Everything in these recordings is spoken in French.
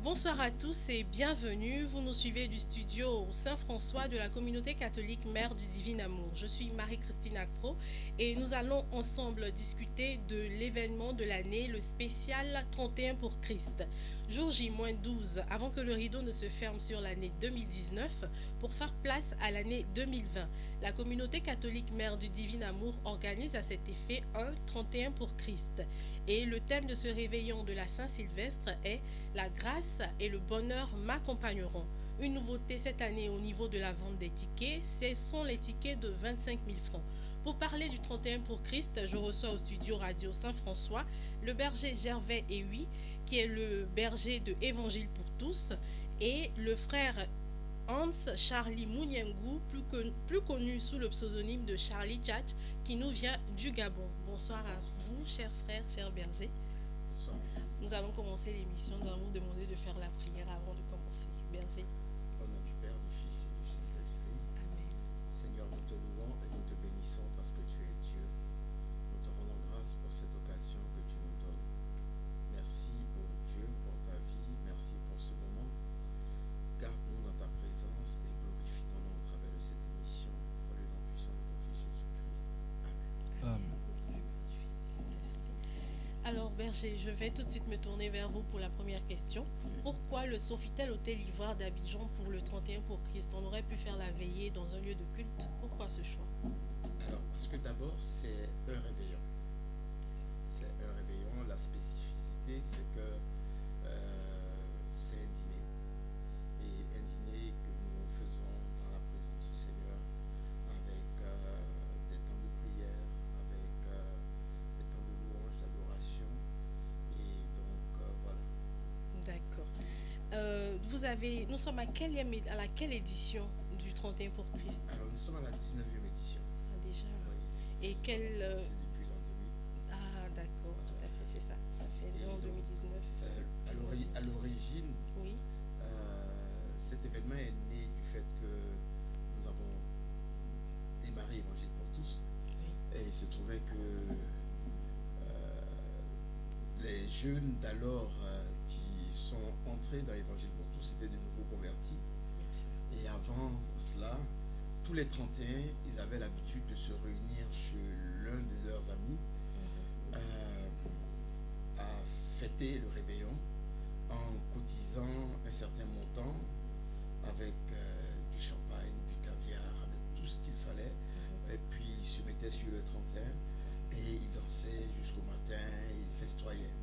Bonsoir à tous et bienvenue. Vous nous suivez du studio Saint-François de la communauté catholique Mère du Divin Amour. Je suis Marie-Christine Akpro et nous allons ensemble discuter de l'événement de l'année, le spécial 31 pour Christ. Jour J-12, avant que le rideau ne se ferme sur l'année 2019 pour faire place à l'année 2020. La communauté catholique Mère du Divin Amour organise à cet effet un 31 pour Christ. Et le thème de ce réveillon de la Saint-Sylvestre est la grâce et le bonheur m'accompagneront. Une nouveauté cette année au niveau de la vente des tickets, ce sont les tickets de 25 000 francs. Pour parler du 31 pour Christ, je reçois au studio Radio Saint-François le berger Gervais Ewi, qui est le berger de Évangile pour tous, et le frère Hans Charlie Mouniengou, plus connu sous le pseudonyme de Charlie Tchatch, qui nous vient du Gabon. Bonsoir à vous, chers frères, chers bergers. Bonsoir. Nous allons commencer l'émission. Nous allons vous demander de faire la prière avant de commencer. Berger. Au nom du Père, du Fils et du Saint-Esprit, Amen. Seigneur, nous te louons et nous te bénissons parce que tu es Dieu. Nous te rendons grâce pour cette occasion que tu nous donnes. Merci, ô Dieu, pour ta vie. Merci pour ce moment. Garde-nous dans ta présence et glorifie ton nom au travers de cette émission. Pour le nom puissant de ton Fils Jésus-Christ. Amen. Amen. Alors, berger, je vais tout de suite me tourner vers vous pour la première question. Pourquoi le Sofitel Hôtel Ivoire d'Abidjan pour le 31 pour Christ? On aurait pu faire la veillée dans un lieu de culte. Pourquoi ce choix? Alors, parce que d'abord, c'est un réveillon. C'est un réveillon. La spécificité, c'est que c'est un dîner. Et un dîner que nous faisons dans la présence du Seigneur, avec des temps de prière, avec des temps de louange, d'adoration. Et donc, voilà. D'accord. Nous sommes à laquelle édition du 31 pour Christ? Alors, nous sommes à la 19e édition. Ah, déjà. Oui. Et quelle... C'est depuis l'an 2000. Ah, d'accord, tout à fait, c'est ça. Ça fait Et en donc, 2019. à l'origine, Oui, cet événement est né du fait que nous avons démarré Évangile pour tous. oui. Et il se trouvait que les jeunes d'alors qui sont entrés dans Évangile pour tous étaient de nouveaux convertis. Bien sûr. Et avant cela, tous les 31, ils avaient l'habitude de se réunir chez l'un de leurs amis à fêter le réveillon en cotisant un certain montant avec du champagne, du caviar, avec tout ce qu'il fallait. Et puis ils se mettaient sur le 31 et ils dansaient jusqu'au matin, ils festoyaient.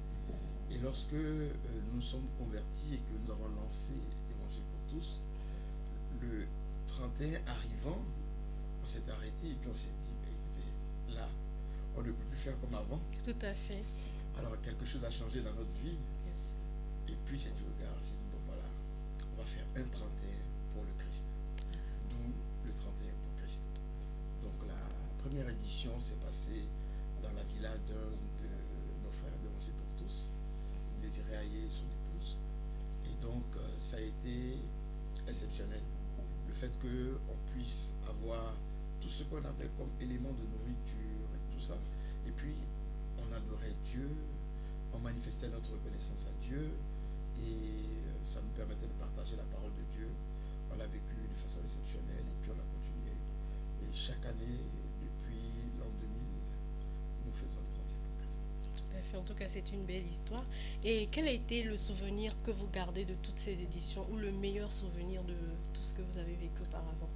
Et lorsque nous sommes convertis et que nous avons lancé Évangile pour tous, le 31 arrivant, on s'est arrêté et puis on s'est dit, écoutez, là, on ne peut plus faire comme avant. Tout à fait, Alors quelque chose a changé dans notre vie. bien sûr. Et puis j'ai dit au gars, j'ai dit, bon voilà, on va faire un 31 pour le Christ. D'où le 31 pour Christ. Donc la première édition s'est passée dans la villa d'un de nos frères d'Évangile pour tous, Désiré Aïe et son épouse. Et donc ça a été exceptionnel. Le fait qu'on puisse avoir tout ce qu'on avait comme élément de nourriture et tout ça. Et puis on adorait Dieu, on manifestait notre reconnaissance à Dieu et ça nous permettait de partager la parole de Dieu. On l'a vécu de façon exceptionnelle et puis on a continué. Et chaque année, depuis l'an 2000, nous faisons le 30e pour Christ. Tout à fait. En tout cas, c'est une belle histoire. Et quel a été le souvenir que vous gardez de toutes ces éditions ou le meilleur souvenir de tout ce que vous avez vécu auparavant?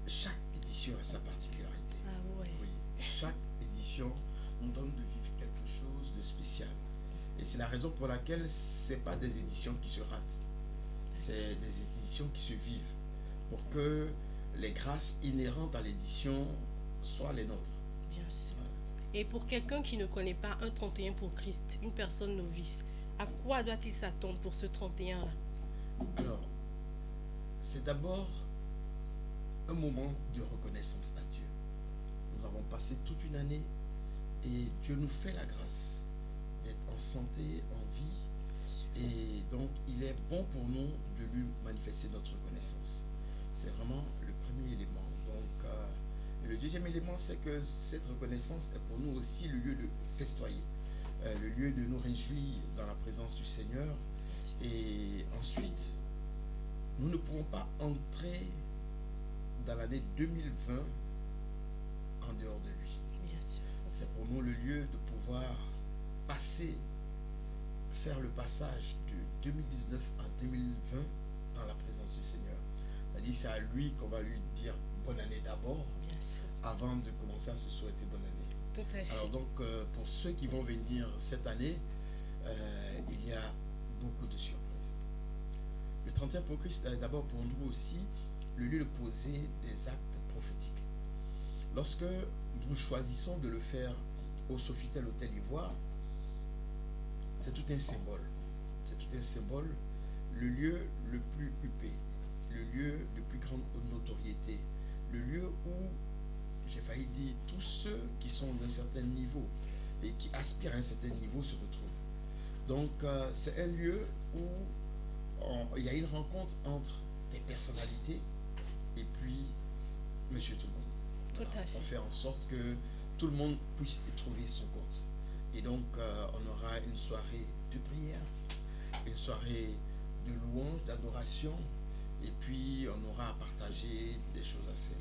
Chaque édition a sa particularité. Ah ouais. Oui, chaque édition nous donne de vivre quelque chose de spécial. Et c'est la raison pour laquelle ce n'est pas des éditions qui se ratent. C'est des éditions qui se vivent pour que les grâces inhérentes à l'édition soient les nôtres. Bien sûr. Et pour quelqu'un qui ne connaît pas un 31 pour Christ, une personne novice, à quoi doit-il s'attendre pour ce 31-là? Alors, c'est d'abord un moment de reconnaissance à Dieu. Nous avons passé toute une année et Dieu nous fait la grâce d'être en santé, en vie. Et donc, il est bon pour nous de lui manifester notre reconnaissance. C'est vraiment le premier élément. Donc, le deuxième élément, c'est que cette reconnaissance est pour nous aussi le lieu de festoyer, le lieu de nous réjouir dans la présence du Seigneur. Et ensuite, nous ne pouvons pas entrer dans l'année 2020 en dehors de lui. Bien sûr. C'est pour nous le lieu de pouvoir faire le passage de 2019 à 2020 dans la présence du Seigneur. C'est-à-dire c'est à lui qu'on va lui dire bonne année d'abord, avant de commencer à se souhaiter bonne année. Tout à fait. Alors donc, pour ceux qui vont venir cette année, il y a beaucoup de surprises. Le 31 pour Christ est d'abord pour nous aussi le lieu de poser des actes prophétiques. Lorsque nous choisissons de le faire au Sofitel Hôtel Ivoire, c'est tout un symbole. C'est tout un symbole. Le lieu le plus huppé, le lieu de plus grande notoriété, le lieu où, j'ai failli dire, tous ceux qui sont d'un certain niveau et qui aspirent à un certain niveau se retrouvent. Donc, c'est un lieu où il y a une rencontre entre des personnalités et puis Monsieur Tout le monde. Tout à fait. On fait en sorte que tout le monde puisse y trouver son compte. Et donc, on aura une soirée de prière, une soirée de louange, d'adoration, et puis on aura à partager des choses assez importantes.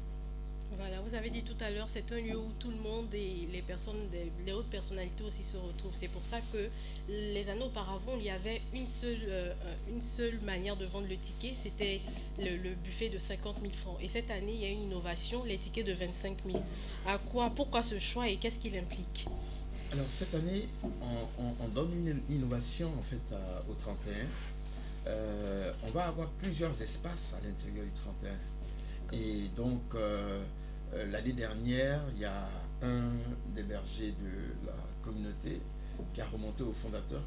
Voilà, vous avez dit tout à l'heure, c'est un lieu où tout le monde et les hautes personnalités aussi se retrouvent. C'est pour ça que les années auparavant, il y avait une seule manière de vendre le ticket, c'était le buffet de 50 000 francs. Et cette année, il y a une innovation, les tickets de 25 000. Pourquoi ce choix et qu'est-ce qu'il implique? Alors cette année, on donne une innovation en fait au 31. On va avoir plusieurs espaces à l'intérieur du 31. Et donc, l'année dernière, il y a un des bergers de la communauté qui a remonté au fondateur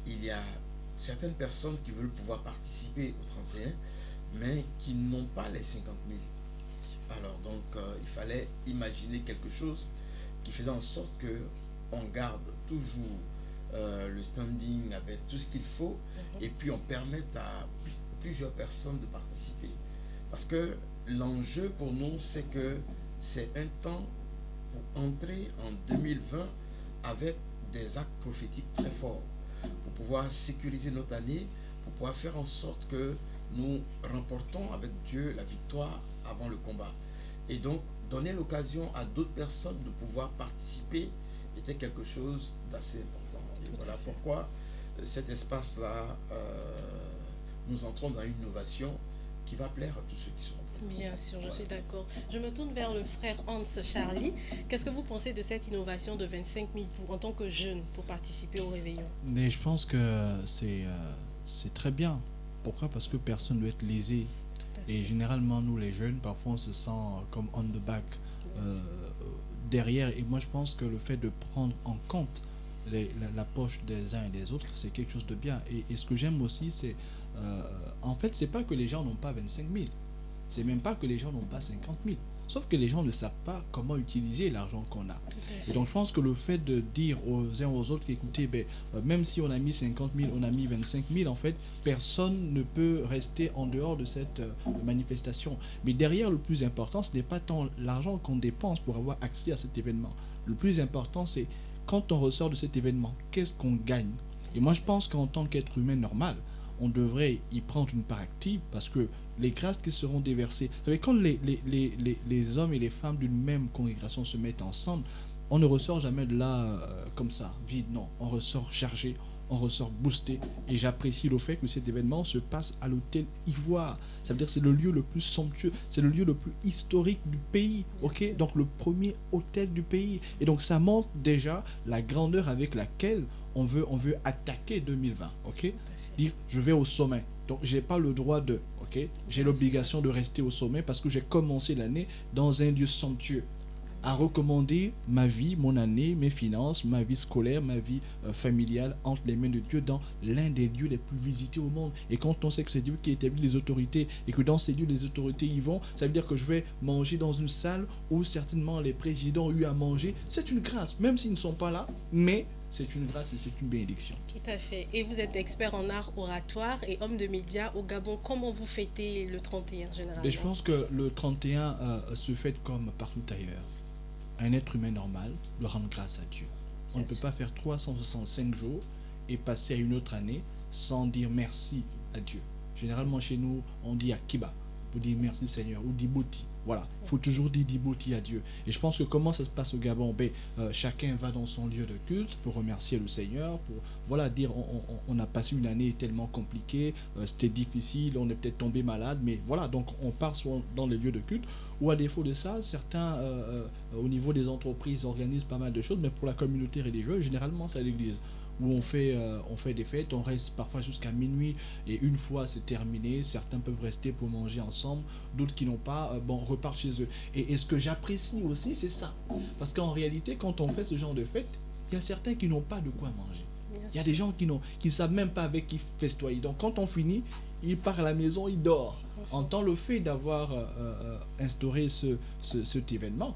qu'il y a certaines personnes qui veulent pouvoir participer au 31, mais qui n'ont pas les 50 000. Alors, donc, il fallait imaginer quelque chose qui faisait en sorte qu'on garde toujours le standing avec tout ce qu'il faut, et puis on permette à plusieurs personnes de participer. Parce que l'enjeu pour nous, c'est que c'est un temps pour entrer en 2020 avec des actes prophétiques très forts, pour pouvoir sécuriser notre année, pour pouvoir faire en sorte que nous remportons avec Dieu la victoire avant le combat. Et donc, donner l'occasion à d'autres personnes de pouvoir participer était quelque chose d'assez important. Et voilà pourquoi cet espace-là, nous entrons dans une innovation qui va plaire à tous ceux qui seront présents. Bien sûr, je suis d'accord. Je me tourne vers le frère Hans Charlie. Qu'est-ce que vous pensez de cette innovation de 25 000 en tant que jeune pour participer au réveillon? Mais je pense que c'est très bien. Pourquoi? Parce que personne ne doit être lésé. Et généralement, nous les jeunes, parfois on se sent comme on the back derrière. Et moi je pense que le fait de prendre en compte la poche des uns et des autres, c'est quelque chose de bien. Et ce que j'aime aussi, c'est en fait, c'est pas que les gens n'ont pas 25 000. C'est même pas que les gens n'ont pas 50 000. Sauf que les gens ne savent pas comment utiliser l'argent qu'on a. Et donc je pense que le fait de dire aux uns aux autres, écoutez, même si on a mis 50 000, on a mis 25 000, en fait, personne ne peut rester en dehors de cette manifestation. Mais derrière, le plus important, ce n'est pas tant l'argent qu'on dépense pour avoir accès à cet événement. Le plus important, c'est quand on ressort de cet événement, qu'est-ce qu'on gagne? Et moi, je pense qu'en tant qu'être humain normal, on devrait y prendre une part active, parce que les grâces qui seront déversées, vous savez, quand les hommes et les femmes d'une même congrégation se mettent ensemble, on ne ressort jamais de là comme ça, vide, non. On ressort chargé, on ressort boosté. Et j'apprécie le fait que cet événement se passe à l'hôtel Ivoire. Ça veut dire que c'est le lieu le plus somptueux, c'est le lieu le plus historique du pays, ok? Donc le premier hôtel du pays. Et donc ça montre déjà la grandeur avec laquelle on veut attaquer 2020, ok? Dire je vais au sommet. Donc j'ai pas le droit de, ok? J'ai l'obligation de rester au sommet parce que j'ai commencé l'année dans un lieu somptueux, à recommander ma vie, mon année, mes finances, ma vie scolaire, ma vie familiale entre les mains de Dieu dans l'un des lieux les plus visités au monde. Et quand on sait que c'est Dieu qui établit les autorités et que dans ces lieux les autorités y vont, ça veut dire que je vais manger dans une salle où certainement les présidents ont eu à manger. C'est une grâce, même s'ils ne sont pas là, mais c'est une grâce et c'est une bénédiction. Tout à fait. Et vous êtes expert en art oratoire et homme de médias au Gabon. Comment vous fêtez le 31 généralement? Et je pense que le 31 se fête comme partout ailleurs. Un être humain normal doit rendre grâce à Dieu. On ne peut pas faire 365 jours et passer à une autre année sans dire merci à Dieu. Généralement, chez nous, on dit Akiba pour dire merci Seigneur ou Diboti. Voilà, il faut toujours dire Diboti à Dieu. Et je pense que comment ça se passe au Gabon, chacun va dans son lieu de culte pour remercier le Seigneur, pour voilà, dire on a passé une année tellement compliquée, c'était difficile, on est peut-être tombé malade, mais voilà, donc on part soit dans les lieux de culte, ou à défaut de ça, certains au niveau des entreprises organisent pas mal de choses, mais pour la communauté religieuse, généralement c'est à l'église où on fait des fêtes, on reste parfois jusqu'à minuit et une fois c'est terminé, certains peuvent rester pour manger ensemble, d'autres qui n'ont pas, repartent chez eux. Et ce que j'apprécie aussi, c'est ça. Parce qu'en réalité, quand on fait ce genre de fête, il y a certains qui n'ont pas de quoi manger. Il y a des gens qui ne savent même pas avec qui festoyer. Donc quand on finit, il part à la maison, il dort. En tant le fait d'avoir instauré cet événement,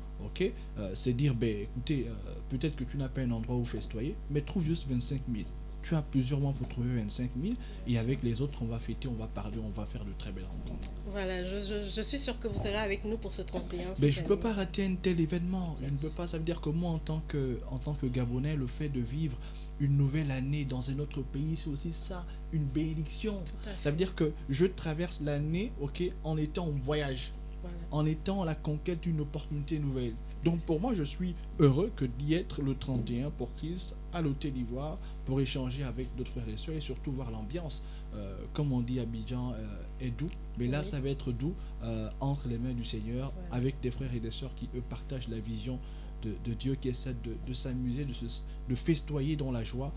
c'est dire, écoutez, peut-être que tu n'as pas un endroit où festoyer, mais trouve juste 25 000. Tu as plusieurs mois pour trouver 25 000 et avec les autres, on va fêter, on va parler, on va faire de très belles rencontres. Voilà, je suis sûre que vous serez avec nous pour ce 31. Mais je ne peux pas rater un tel événement. Je ne peux pas, ça veut dire que moi, en tant que Gabonais, le fait de vivre une nouvelle année dans un autre pays, c'est aussi ça, une bénédiction. Ça veut dire que je traverse l'année, en étant en voyage, en étant à la conquête d'une opportunité nouvelle. Donc pour moi, je suis heureux que d'y être le 31 pour Christ à l'Hôtel d'Ivoire pour échanger avec d'autres frères et sœurs et surtout voir l'ambiance. Comme on dit à Abidjan, est doux, mais là ça va être doux entre les mains du Seigneur avec des frères et des sœurs qui eux partagent la vision de Dieu, qui essaie de s'amuser, de festoyer dans la joie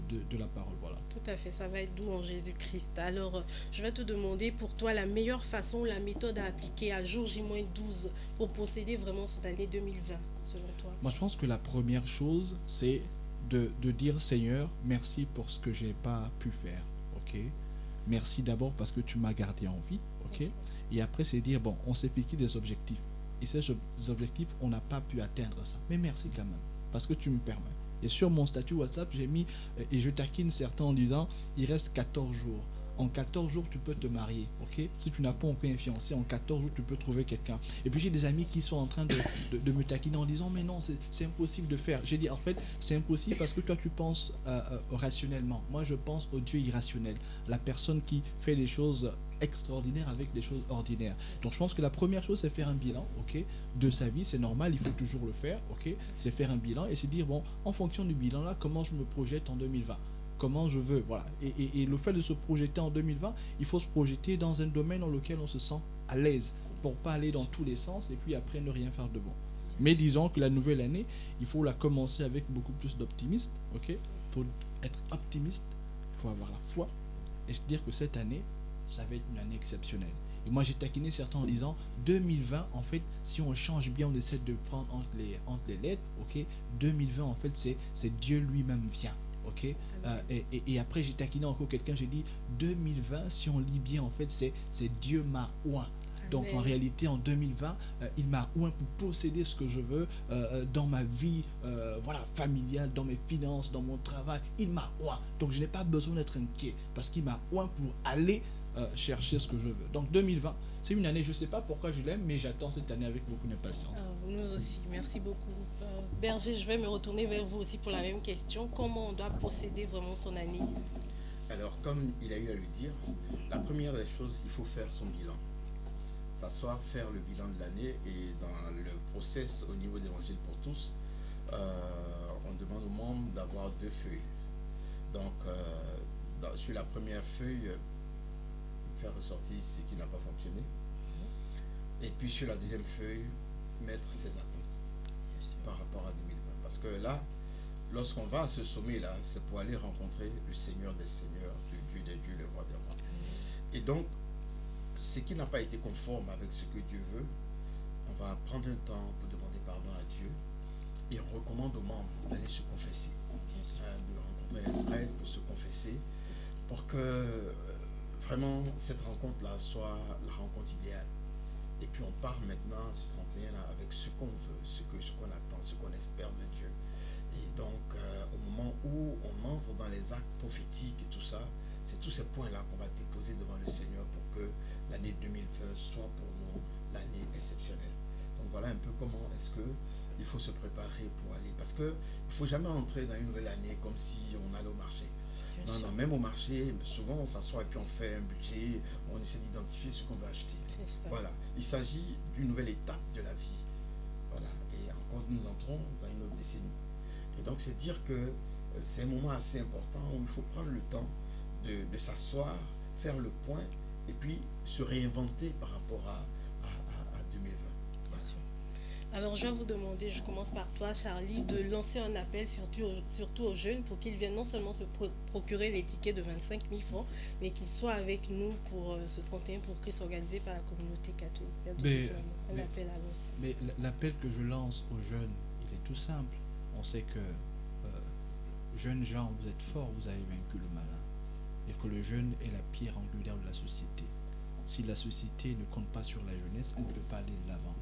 de la parole. Voilà. Tout à fait, ça va être doux en Jésus-Christ. Alors, je vais te demander pour toi la meilleure façon, la méthode à appliquer à jour J-12 pour posséder vraiment cette année 2020, selon toi. Moi, je pense que la première chose, c'est de dire Seigneur, merci pour ce que je n'ai pas pu faire. Merci d'abord parce que tu m'as gardé en vie. Et après, c'est dire, on s'est fixé des objectifs. Et ces objectifs, on n'a pas pu atteindre ça. Mais merci quand même, parce que tu me permets. Et sur mon statut WhatsApp, j'ai mis, et je taquine certains en disant, il reste 14 jours. En 14 jours, tu peux te marier. Si tu n'as pas encore un fiancé, en 14 jours, tu peux trouver quelqu'un. Et puis j'ai des amis qui sont en train de me taquiner en disant, mais non, c'est impossible de faire. J'ai dit, en fait, c'est impossible parce que toi, tu penses rationnellement. Moi, je pense au Dieu irrationnel. La personne qui fait les choses extraordinaires avec des choses ordinaires. Donc je pense que la première chose, c'est faire un bilan de sa vie. C'est normal, il faut toujours le faire. C'est faire un bilan et se dire, en fonction du bilan là, comment je me projette en 2020, comment je veux, voilà. Et le fait de se projeter en 2020, il faut se projeter dans un domaine dans lequel on se sent à l'aise pour pas aller dans tous les sens et puis après ne rien faire de bon. Mais disons que la nouvelle année, il faut la commencer avec beaucoup plus d'optimisme. Pour être optimiste, il faut avoir la foi et se dire que cette année, ça va être une année exceptionnelle. Et moi, j'ai taquiné certains en disant 2020, en fait, si on change bien, on essaie de prendre entre les lettres, 2020, en fait, c'est Dieu lui-même vient. Et après, j'ai taquiné encore quelqu'un, j'ai dit 2020, si on lit bien, en fait, c'est Dieu m'a oint. Donc en réalité, en 2020, il m'a oint pour posséder ce que je veux dans ma vie familiale, dans mes finances, dans mon travail. Il m'a oint. Donc je n'ai pas besoin d'être inquiet parce qu'il m'a oint pour aller chercher ce que je veux. Donc 2020, c'est une année, je ne sais pas pourquoi je l'aime, mais j'attends cette année avec beaucoup d'impatience. Nous aussi, merci beaucoup. Berger, je vais me retourner vers vous aussi pour la même question. Comment on doit posséder vraiment son année? Alors, comme il a eu à le dire, la première des choses, il faut faire son bilan. S'asseoir, faire le bilan de l'année, et dans le process au niveau d'Évangile pour tous, on demande aux membres d'avoir 2 feuilles. Donc, sur la première feuille, faire ressortir ce qui n'a pas fonctionné. Et puis sur la deuxième feuille, mettre ses attentes par rapport à 2020. Parce que là, lorsqu'on va à ce sommet-là, c'est pour aller rencontrer le Seigneur des Seigneurs, le Dieu des dieux, le roi des rois. Et donc, ce qui n'a pas été conforme avec ce que Dieu veut, on va prendre un temps pour demander pardon à Dieu. Et on recommande aux membres d'aller se confesser, de rencontrer un prêtre pour se confesser, pour que vraiment cette rencontre-là soit la rencontre idéale. Et puis on part maintenant, ce 31-là, avec ce qu'on veut, ce qu'on attend, ce qu'on espère de Dieu. Et donc, au moment où on entre dans les actes prophétiques et tout ça, c'est tous ces points-là qu'on va déposer devant le Seigneur pour que l'année 2020 soit pour nous l'année exceptionnelle. Donc voilà un peu comment est-ce qu'il faut se préparer pour aller. Parce qu'il ne faut jamais entrer dans une nouvelle année comme si on allait au marché. Bien Non, sûr. non, même au marché, souvent on s'assoit et puis on fait un budget, on essaie d'identifier ce qu'on veut acheter. C'est ça. Voilà, il s'agit d'une nouvelle étape de la vie. Voilà, et encore nous entrons dans une autre décennie. Et donc c'est dire que c'est un moment assez important où il faut prendre le temps de s'asseoir, faire le point et puis se réinventer par rapport à 2020. Bien Voilà. sûr. Alors, je vais vous demander, je commence par toi, Charlie, de lancer un appel surtout aux jeunes pour qu'ils viennent non seulement se procurer les tickets de 25 000 francs, mais qu'ils soient avec nous pour ce 31 pour Christ organisé par la communauté catholique. Un mais- appel à lancer. Mais l'appel que je lance aux jeunes, il est tout simple. On sait que, jeunes gens, vous êtes forts, vous avez vaincu le malin. Et que le jeune est la pierre angulaire de la société. Si la société ne compte pas sur la jeunesse, elle ne peut pas aller de l'avant.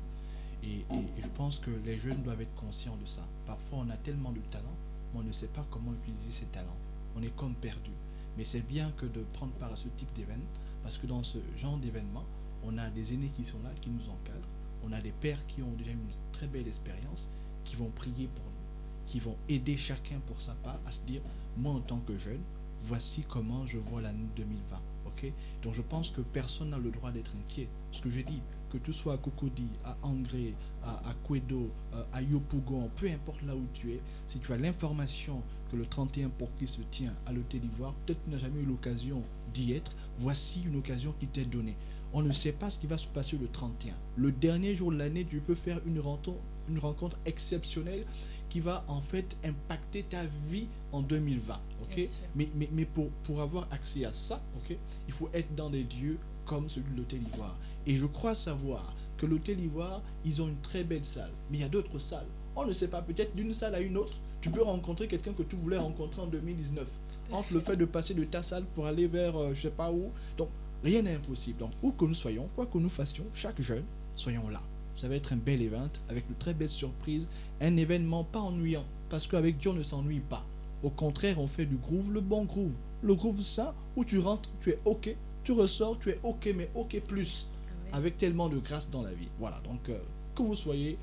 Et je pense que les jeunes doivent être conscients de ça. Parfois, on a tellement de talent, mais on ne sait pas comment utiliser ces talents. On est comme perdu. Mais c'est bien que de prendre part à ce type d'événement, parce que dans ce genre d'événement, on a des aînés qui sont là, qui nous encadrent. On a des pères qui ont déjà une très belle expérience, qui vont prier pour nous, qui vont aider chacun pour sa part à se dire, moi en tant que jeune, voici comment je vois l'année 2020. Okay? Donc je pense que personne n'a le droit d'être inquiet. Ce que je dis, que tu sois à Cocody, à Angré, à Kwedo, à Yopougon, peu importe là où tu es, si tu as l'information que le 31 pour qui se tient à l'Hôtel Ivoire, peut-être que tu n'as jamais eu l'occasion d'y être, voici une occasion qui t'est donnée. On ne sait pas ce qui va se passer le 31. Le dernier jour de l'année, tu peux faire une rencontre exceptionnelle qui va en fait impacter ta vie en 2020. Okay? Mais pour avoir accès à ça, okay, il faut être dans des lieux comme celui de l'Hôtel Ivoire. Et je crois savoir que l'Hôtel Ivoire, ils ont une très belle salle. Mais il y a d'autres salles. On ne sait pas, peut-être d'une salle à une autre, tu peux rencontrer quelqu'un que tu voulais rencontrer en 2019. Entre le fait de passer de ta salle pour aller vers je sais pas où. Donc, rien n'est impossible. Donc, où que nous soyons, quoi que nous fassions, chaque jeune, soyons là. Ça va être un bel event avec de très belles surprises. Un événement pas ennuyant. Parce qu'avec Dieu, on ne s'ennuie pas. Au contraire, on fait du groove, le bon groove. Le groove sain, où tu rentres, tu es OK. Tu ressors, tu es OK, mais OK plus. Amen. Avec tellement de grâce dans la vie. Voilà, donc que vous soyez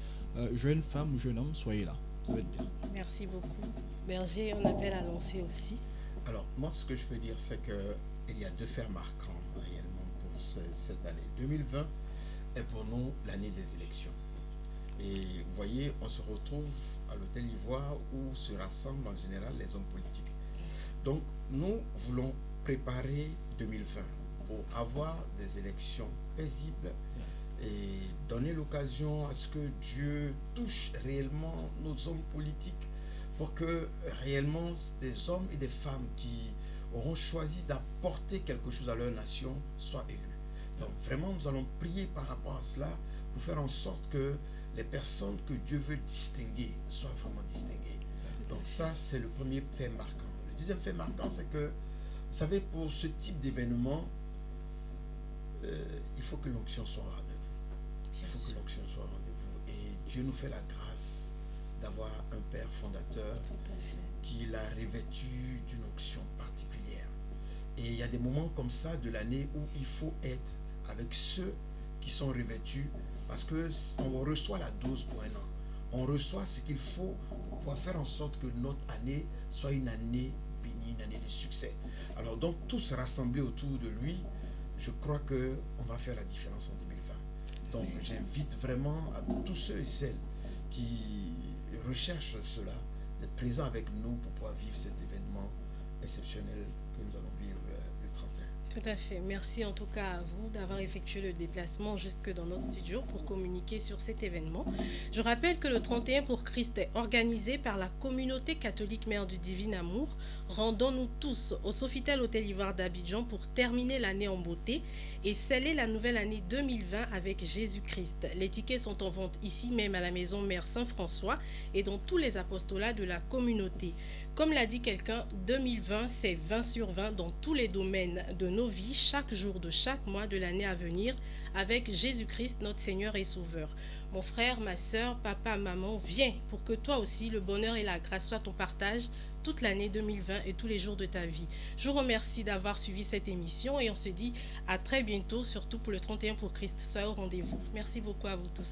jeune femme ou jeune homme, soyez là. Ça va être bien. Merci beaucoup. Berger, on appelle à lancer aussi. Alors, moi, ce que je peux dire, c'est qu'il y a deux faits marquants réellement pour cette année. 2020 est pour nous l'année des élections. Et vous voyez, on se retrouve à l'Hôtel Ivoire où se rassemblent en général les hommes politiques. Donc, nous voulons préparer 2020 pour avoir des élections paisibles et donner l'occasion à ce que Dieu touche réellement nos hommes politiques pour que réellement des hommes et des femmes qui auront choisi d'apporter quelque chose à leur nation soient élus. Donc vraiment, nous allons prier par rapport à cela pour faire en sorte que les personnes que Dieu veut distinguer soient vraiment distinguées. Donc ça, c'est le premier fait marquant. Le deuxième fait marquant, c'est que, vous savez, pour ce type d'événement, il faut que l'onction soit au rendez-vous. Il faut que l'onction soit au rendez-vous. Et Dieu nous fait la grâce d'avoir un Père fondateur qui l'a revêtu d'une onction particulière. Et il y a des moments comme ça de l'année où il faut être avec ceux qui sont revêtus parce qu'on reçoit la dose pour un an. On reçoit ce qu'il faut pour pouvoir faire en sorte que notre année soit une année bénie, une année de succès. Alors donc tous rassemblés autour de lui, je crois qu'on va faire la différence en 2020. Donc j'invite vraiment à tous ceux et celles qui recherchent cela, d'être présents avec nous pour pouvoir vivre cet événement exceptionnel que nous allons vivre le 31. Tout à fait. Merci en tout cas à vous d'avoir effectué le déplacement jusque dans notre studio pour communiquer sur cet événement. Je rappelle que le 31 pour Christ est organisé par la communauté catholique Mère du Divin Amour. Rendons-nous tous au Sofitel Hôtel Ivoire d'Abidjan pour terminer l'année en beauté et sceller la nouvelle année 2020 avec Jésus-Christ. Les tickets sont en vente ici même à la maison Mère Saint-François et dans tous les apostolats de la communauté. Comme l'a dit quelqu'un, 2020 c'est 20 sur 20 dans tous les domaines de nos vies, chaque jour de chaque mois de l'année à venir avec Jésus-Christ notre Seigneur et Sauveur. Mon frère, ma soeur, papa, maman, viens pour que toi aussi le bonheur et la grâce soient ton partage toute l'année 2020 et tous les jours de ta vie. Je vous remercie d'avoir suivi cette émission et on se dit à très bientôt, surtout pour le 31 pour Christ. Soyez au rendez-vous. Merci beaucoup à vous tous.